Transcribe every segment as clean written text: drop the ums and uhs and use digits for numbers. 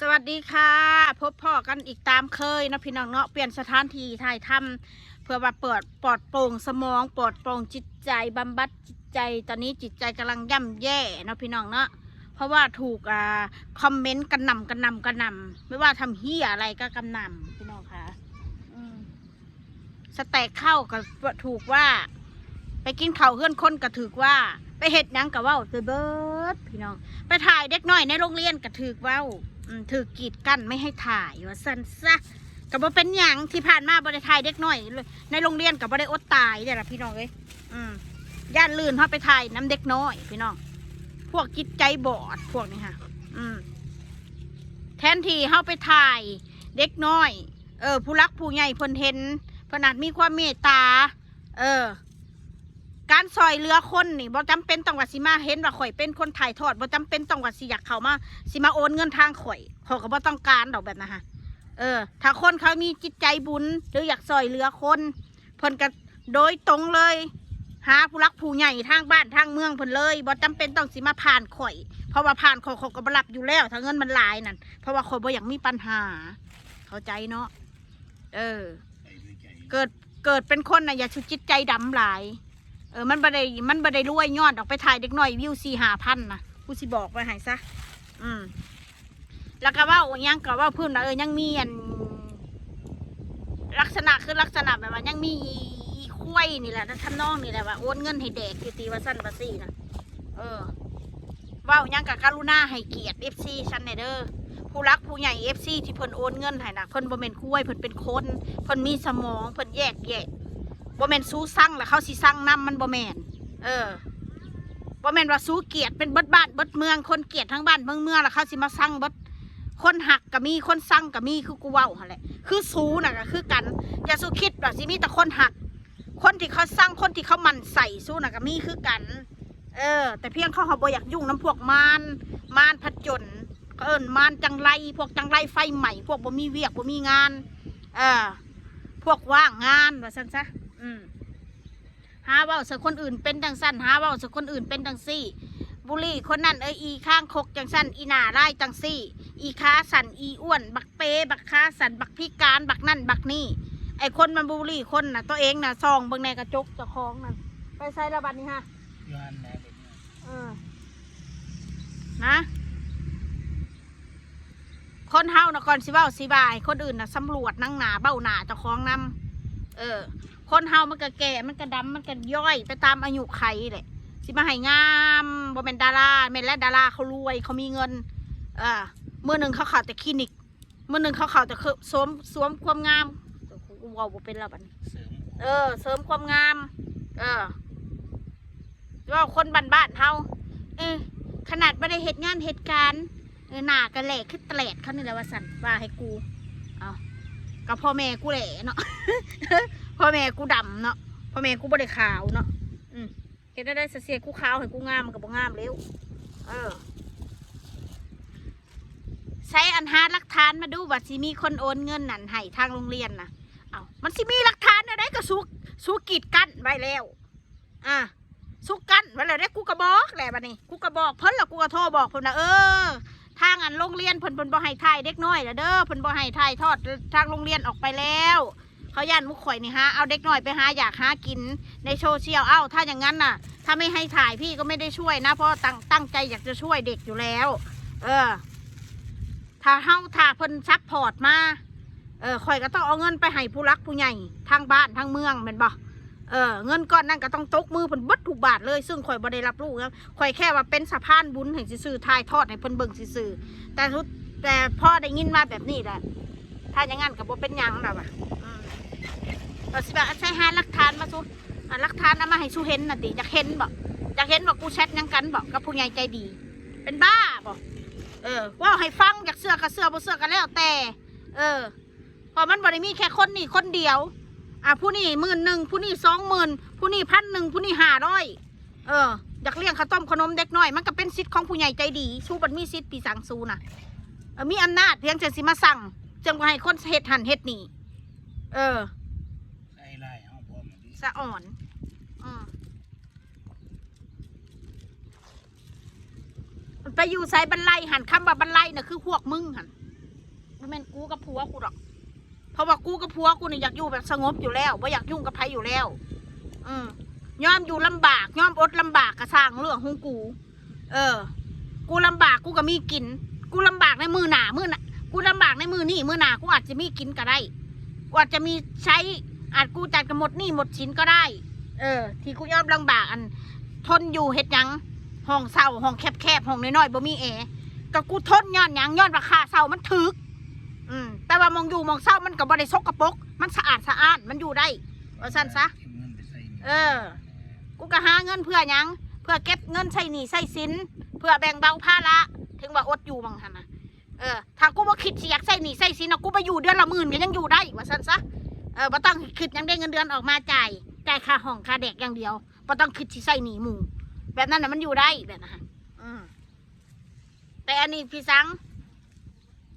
สวัสดีค่ะพบพ่อกันอีกตามเคยนะพี่น้องเนาะเปลี่ยนสถานที่ถ่ายทำเพื่อว่าเปิดปลอดโปร่งสมองปลอดโปร่งจิตใจบำบัดจิตใจตอนนี้จิตใจกำลังย่ำแย่นะพี่น้องเนาะเพราะว่าถูกคอมเมนต์กระหน่ำไม่ว่าทำเฮียอะไรก็กระหน่ำพี่น้องค่ะสแต็กเข้าก็ถูกว่าไปกินข้าวเฮือนคนก็ถือว่าไปเห็ดยังกับว่าเบิร์ดพี่น้องไปถ่ายเด็กน้อยในโรงเรียนก็ถือว่าถือกีดกั้นไม่ให้ถ่ายว่าสั้นซะกับว่าเป็นอย่างที่ผ่านมาบริถ่ายเด็กน้อยในโรงเรียนกับบริอดตายเนี่ยแหละพี่น้องเอ้ยย่านลื่นเขาไปถ่ายน้ำเด็กน้อยพี่น้องพวกจิตใจบอดพวกนี้ค่ะแทนที่เขาไปถ่ายเด็กน้อยผู้รักผู้ใหญ่เพิ่นเห็นขนาดมีความเมตตาการซอยเรือคนนี่บ่จำเป็นต้องว่าสิมาเห็นว่าข่อยเป็นคนถ่ายทอดบ่จำเป็นต้องว่าสิอยากเข้ามาสิมาโอนเงินทางข่อยเขาก็บ่ต้องการดอกแบบนะฮะถ้าคนเขามีจิตใจบุญหรืออยากซอยเรือคนเพิ่นก็โดยตรงเลยหาผู้รักผู้ใหญ่ทางบ้านทางเมืองเพิ่นเลยบ่จำเป็นต้องสิมาผ่านข่อยเพราะว่าผ่านข่อยเขาก็บ่รับอยู่แล้วถ้าเงินมันหลายนั่นเพราะว่าข่อยบ่อยากมีปัญหาเข้าใจเนาะเกิดเป็นคนน่ะอย่าชุดจิตใจดำหลายมันบ่ได้รวยยอดออกไปถ่ายเด็กน้อยวิว4-5 พันนะกูสิบอกไปให้ซะแล้วก็ว่ายังก็ว่าพื้นนะยังมีลักษณะคือลักษณะแบบว่ายังมีอีคุ้ยนี่แหละทำนองนี่แหละว่าโอนเงินให้เด็กอยู่ตีว่าสั้นว่าซี่นะว่ายังกับกรุณาให้เกียรติ FC ชันเด้อผู้รักผู้ใหญ่ FC ที่เพิ่นโอนเงินให้นะเพิ่นบ่แม่นคุ้ยเพิ่นเป็นคนเพิ่นมีสมองเพิ่นแยกแยะบ่แม่นสู้สั่งแล้วเขาสิสั่งนำมันบ่แม่นบ่แม่นว่าสู้เกียรติเป็นเบิดบ้านเบิดเมืองคนเกียรติทั้งบ้านเมืองแล้วเขาสิมาสั่งเบิดคนหักก็มีคนสั่งก็มีคือกูเว้าหั่นแหละคือสู้น่ะก็คือกันอย่าสู้คิดว่าสิมีแต่คนหักคนที่เขาสั่งคนที่เขามันใส่สู้น่ะก็มีคือกันแต่เพียงเขาบ่อยากยุ่งน้ำพวกมารผจญมารจังไรพวกจังไรไฟใหม่พวกบ่มีเวียกบ่มีงานพวกว่างงานว่าซั่นซะหาว่าสักคนอื่นเป็นจังสั้นหาว่าสักคนอื่นเป็นจังซี่บุรีคนนั้นอีข้างคกจังสั้นอีหน้าไล่จังซี่อีขาสันอีอ้วนบักเปบักขาสันบักพิการบักนั่นบักนี่ไอคนมันบุรีคนน่ะตัวเองน่ะซองเบิ่งในกระจกเจ้าของนั่นไปใส่ระบัดนี่ฮะนะคนเฮานะก่อนสิเว้าสิบายคนอื่นน่ะสำรวจนั่งหนาเบ้าหนาเจ้าของนำคนเฮามันก็แก่มันก็ดำมันก็ย่อยไปตามอายุไขแหละสิมาให้งามบ่เป็นดาราแม่นและดาราเขารวยเขามีเงินเมื่อหนึ่งเขาข่าวแต่คลินิกเมื่อหนึ่งเขาข่าวแต่สวมความงามว้าวบ่เป็นแล้วบัดนี้เสริมความงามว่าคนบ้านเฮาขนาดไม่ได้เหตุงานเหตุการณ์หน้ากระแหลกคือแตลดเขานี่แหละว่าสั่นว่าให้กูกับพ่อแม่กูแหล่เนาะ พ่อแม่กูดำเนาะพ่อแม่กูบ่ได้ขาวเนาะเห็นได้เสียกูขาวเห็นกูงามมันก็บ่งามเร็วใช้อันหาหลักฐานมาดูว่าสิมีคนโอนเงินนั่นให้ทางโรงเรียนนะมันสิมีหลักฐานอะไรก็สู้กีดกั้นไว้แล้วสู้กั้นไว้แล้วได้กูกระบอกแหละบัดนี้กูกระบอกเพิ่นแล้วกูกระโทรบอกเพิ่นนะทางอันโรงเรียนเพิ่นบ่ให้ถ่ายเด็กน้อยแล้วเด้อเพิ่นบ่ให้ถ่ายทอดทางโรงเรียนออกไปแล้วเขาย่านมุกข่อยนี่ฮะเอาเด็กน้อยไปหาอยากหากินในโซเชียลถ้าอย่างนั้นน่ะถ้าไม่ให้ถ่ายพี่ก็ไม่ได้ช่วยนะเพราะตั้งใจอยากจะช่วยเด็กอยู่แล้วถ้าเพิ่นซัพพอร์ตมาข่อยก็ต้องเอาเงินไปให้ผู้รักผู้ใหญ่ทางบ้านทางเมืองเป็นบ่เงินก้อนนั่นก็ต้องตกมือเพิ่นเบิดทุกบาทเลยซึ่งข่อยบ่ได้รับรู้ครับข่อยแค่ว่าเป็นสะพานบุญให้ซื่อถ่ายทอดให้เพิ่นเบิ่งซื่อแต่พ่อได้ยินมาแบบนี้แหละถ้าอย่างนั้นก็บ่เป็นหยังแล้วว่ะเราสิใช้หาหลักฐานมาสู้หลักฐานเอามาให้สู้เห็นน่ะติอยากเห็นบอกกูแชทยังกันบอกกับผู้ใหญ่ใจดีเป็นบ้าบอกว่าให้ฟังอยากเสื้อกับเสื้อบ่เสื้อกันแล้วแต่พอมันบ่ได้มีแค่คนนี่คนเดียวผู้นี่10,000ผู้นี่20,000ผู้นี่1,000ผู้นี่500อยากเลี้ยงข้าวต้มขนมเด็กน้อยมันก็เป็นสิทธิ์ของผู้ใหญ่ใจดีสู้บัดมีสิทธิ์ปีสั่งสู้น่ะมีอำนาจเพียงแต่สิมาสั่งจังว่าให้คนเฮ็ดหันเฮ็ดนี่สะอ่อนไปอยู่ใส่บรรลัยหันคำว่าบรรลัยน่ะคือพวกมึงหัน บ่แม่นกูกับผัวกูหรอกเพราะว่ากูกับผัวกูนี่อยากอยู่แบบสงบอยู่แล้วบ่อยากยุ่งกับใครอยู่แล้วยอมอยู่ลำบากยอมอดลำบากกระสร้างเรื่องของกูกูลำบากกูก็มีกินกูลำบากในมือหนากูลำบากในมือนี่มือหนากูอาจจะมีกินก็ได้กูอาจจะมีใช้อาจกูจัดกันหมดหนี้หมดสินก็ได้ที่กูยอมลำบากอันทนอยู่เฮ็ดหยังห้องเศร้าห้องแคบๆห้องน้อยๆบ่มีแอร์ก็กูทนย้อนหยังย้อนราคาเศร้ามันถึกแต่ว่ามองอยู่มองเศร้ามันก็บ่ได้ซกกระปรกมันสะอาดมันอยู่ได้ว่าซั่นซะกูก็หาเงินเพื่อหยังเพื่อเก็บเงินใช้หนี้ใช้สินเพื่อแบ่งเบาภาระถึงว่าอดอยู่บางทันนะถ้ากูบ่คิดสิอยากใช้หนี้ใช้สินกูไปอยู่เดือนละ10,000ก็ยังอยู่ได้ว่าซั่นซะบ่ต้องคิดยังได้เงินเดือนออกมาจ่ายค่าห้องค่าแดกอย่างเดียวบ่ต้องคิดสิใช้หนี้หมู่แบบนั้นน่ะมันอยู่ได้แบบนั้นแต่อันนี้พี่สัง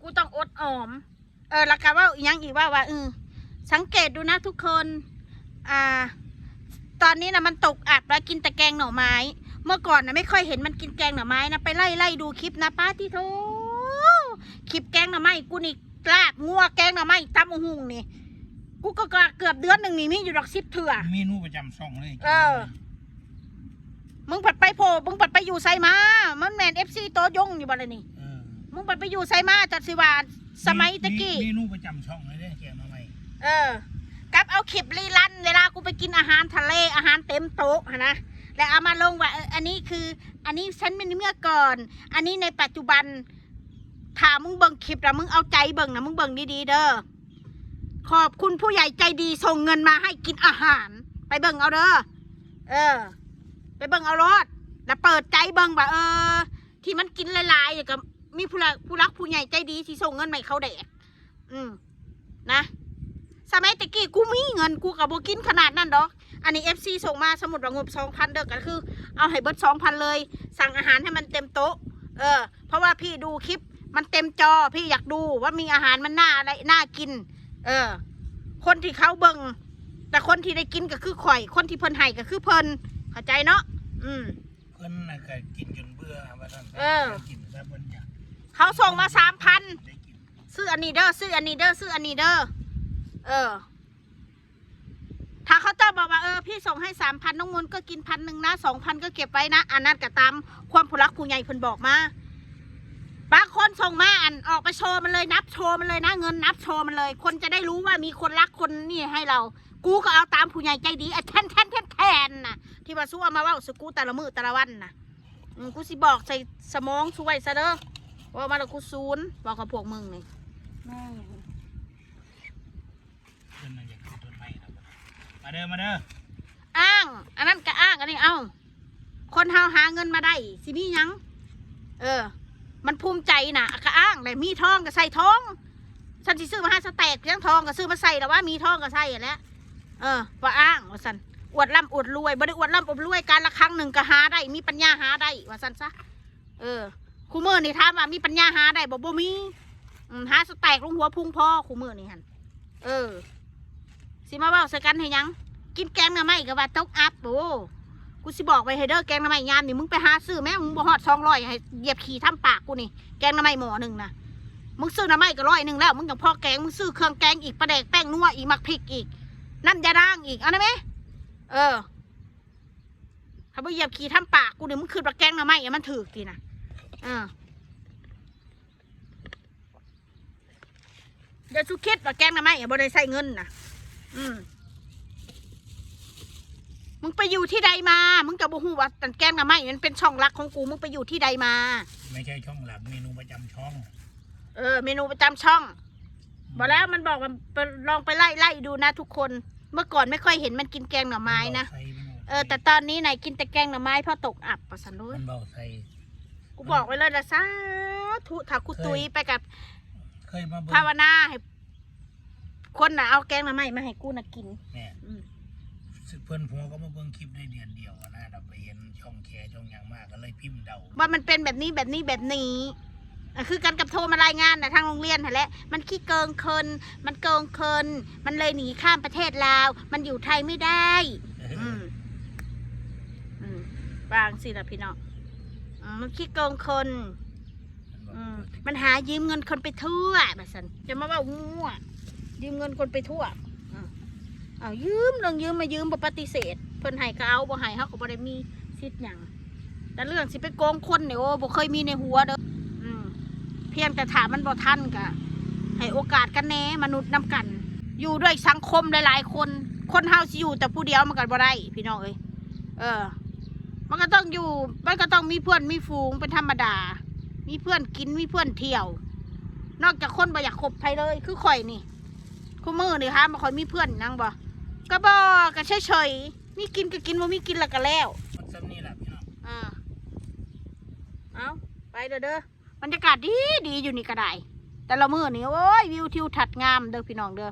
กูต้องอดออมแล้วก็ว่ายังอีกว่าสังเกตดูนะทุกคนตอนนี้นะมันตกอับแล้วกินแต่แกงหน่อไม้เมื่อก่อนนะไม่ค่อยเห็นมันกินแกงหน่อไม้นะไปไล่ดูคลิปนะป้าที่โถคลิปแกงหน่อไม้กูนี่ลาบงัวแกงหน่อไม้ตำหุ่งนี่กูก็เกือบเดือนหนึ่งนี่มีอยู่ดอก10 เถื่อเมนูประจำช่องเลยมึงผัดไปมึงผัดไปอยู่ไซมามันแมนFCโตยงอยู่บ้านเลยนี่มึงผัดไปอยู่ไซมาจัดสิวาสมัยตะกี้เมนูประจำช่องเลยเนี่ยแกงหน่อไม้กับเอาคลิปรีลันเวลากูไปกินอาหารทะเลอาหารเต็มโต๊ะนะแล้วเอามาลงว่าอันนี้คืออันนี้ฉันเป็นเมื่อก่อนอันนี้ในปัจจุบันถ้ามึงเบิ่งคลิปแล้วมึงเอาใจเบิ่งนะมึงเบิ่งดีๆเด้อขอบคุณผู้ใหญ่ใจดีส่งเงินมาให้กินอาหารไปเบิ่งเอาเด้อไปเบิ่งเอารถแล้วเปิดใจเบิ่งว่าที่มันกินหลายๆอย่างกับมีผู้รักผู้ใหญ่ใจดีที่ส่งเงินมาให้เขาแดกนะสมัยตะกี้กูมีเงินกูกับโบกินขนาดนั้นดอกอันนี้ FC ส่งมาสมุดระงบ 2,000 เด้อก็คือเอาให้เบิด 2,000 เลยสั่งอาหารให้มันเต็มโต๊ะเพราะว่าพี่ดูคลิปมันเต็มจอพี่อยากดูว่ามีอาหารมันน่าอะไรน่ากินคนที่เขาเบิ่งแต่คนที่ได้กินก็คือข่อยคนที่เพิ่นให้ก็คือเพิ่นเข้าใจเนาะเพิ่นน่ะก็กินจนเบื่อว่าซั่นกินซะเพิ่นอยากเขาส่งมา 3,000 ซื้ออันนี้เด้อซื้ออันนี้เด้อซื้ออันนี้เด้อถ้าเขาจะบอกว่าพี่ส่งให้ 3,000 น้องมนก็กิน1,000นะ2,000ก็เก็บไว้นะอันนั้นก็ตามความผู้รักผู้ใหญ่เพิ่นบอกมาบางคนส่งมาอันออกไปโชว์มันเลยนับโชว์มันเลยนะเงินนับโชว์มันเลยคนจะได้รู้ว่ามีคนรักคนนี่ให้เรากูก็เอาตามผู้ใหญ่ใจดีแทนนะที่ว่าสู้เอามาว่าสกูแต่ละมือแต่ละวันนะกูสิบอกใส่สมองช่วยซะเด้อว่ามาแล้วกูซูนบอกกับพวกมึงนี่เพิ่นน่ะอยากกินต้นไม้นะมาเด้ออ้างอันนั้นก็อ้างอันนี้เอาคนเฮาหาเงินมาได้สิมียังมันภูมิใจนะก็อ้างเลยมีทองก็ใส่ทองฉันสิซื้อมาให้สแต็กเลี้ยงทองก็ซื้อมาใส่แล้วว่ามีทองก็ใส่แล้วว่าอ้างว่าสันอวดร่ำอวดรวยบ่ได้อวดร่ำอวดรวยการละครั้งหนึ่งก็หาได้มีปัญญาหาได้ว่าสันซะคู่มือนี่ถามว่ามีปัญญาหาได้บ่มีหาสแต็กลงหัวพุ่งพ่อคู่มือนี่หันสิมาว่าใส่กันให้ยังกินแกงหน่อไม้กับว่าตกอัพโอ้กูสิบอกไปให้เด้อแกงหน่อไม้ยามนี่มึงไปหาซื้อแม่มึงบ่ฮอด200ให้เหยียบขี่ทำปากกูนี่แกงหน่อไม้หม้อหนึ่งนะมึงซื้อหน่อไม้ก็100แล้วมึงกับพ่อแกงมึงซื้อเครื่องแกงอีกปลาแดกแป้งนัวอีกมักพริกอีกน้ำยาด่างอีกเอาได้ไหมถ้าไปเหยียบขี่ทำปากกูนี่มึงคืนปลาแกงหน่อไม้อย่ามันถือทีนะเดี๋ยวสุคิดปลาแกงหน่อไม้อย่าบ่ได้ใส่เงินนะมึงไปอยู่ที่ใดมามึงจะบอกว่าตันแกงหน่อไม้มันเป็นช่องลักของกูมึงไปอยู่ที่ใดมาไม่ใช่ช่องหลักเมนูประจำช่องเมนูประจำช่องบอกแล้วมันบอกมันลองไปไล่ดูนะทุกคนเมื่อก่อนไม่ค่อยเห็นมันกินแกงหน่อไม้นะแต่ตอนนี้ไหนกินแต่แกงหน่อไม้เพราะตกอับประสันด้วยมันเบาใส่กูบอกไว้เลยนะซะทุถ้ากูตุยไปกับเคยมาภาวนาให้คนน่ะเอาแกงหน่อไม้มาให้กูน่ะกินเพื่อนผัวก็มาเบิ่งคลิปได้เดือนเดียวนะเราไปเห็นช่องแคร์ช่องอย่างมากก็เลยพิมพ์เดาว่ามันเป็นแบบนี้คือการกับโทรมารายงานนะทางโรงเรียนแหละมันขี้เกิงเคินมันเกิงเคินมันเลยหนีข้ามประเทศลาวมันอยู่ไทยไม่ได้บางสิละพี่น้องมันขี้เกิงเคิน มันหายืมเงินคนไปทั่วแบบสันจะมาว่างัวยืมเงินคนไปทั่วเอายืมเรื่องยืมมายืมบ่ปฏิเสธเพิ่นให้ก็เอาบ่ให้เขาก็บ่ได้มีสิทธิ์หยังแต่เรื่องสิไปโกงคนเนี่ยโอ้บ่เคยมีในหัวเด้อเพียงแต่ถามมันบ่ทันก็ให้โอกาสกันแน่มนุษย์นำกัน อยู่ด้วยสังคมหลายๆคนคนเฮาสิอยู่แต่ผู้เดียวมันก็บ่ได้พี่น้องเอ้ยมันก็ต้องอยู่มันก็ต้องมีเพื่อนมีฝูงเป็นธรรมดามีเพื่อนกินมีเพื่อนเที่ยวนอกจากคนบ่อยากคบใครเลยคือข่อยนี่คู่มือนี่ฮะมาข่อยมีเพื่อนนั่งบ่ก็บ่ก็เฉยๆมีกินก็กินบ่มีกินแล้วก็แล้วมันซ้ำนี่แหละพี่น้องเอาไปเด้อบรรยากาศดีดีอยู่นี่ก็ได้แต่ละมื้อนี่โอ้ยวิวทิวทัศน์งามเด้อพี่น้องเด้อ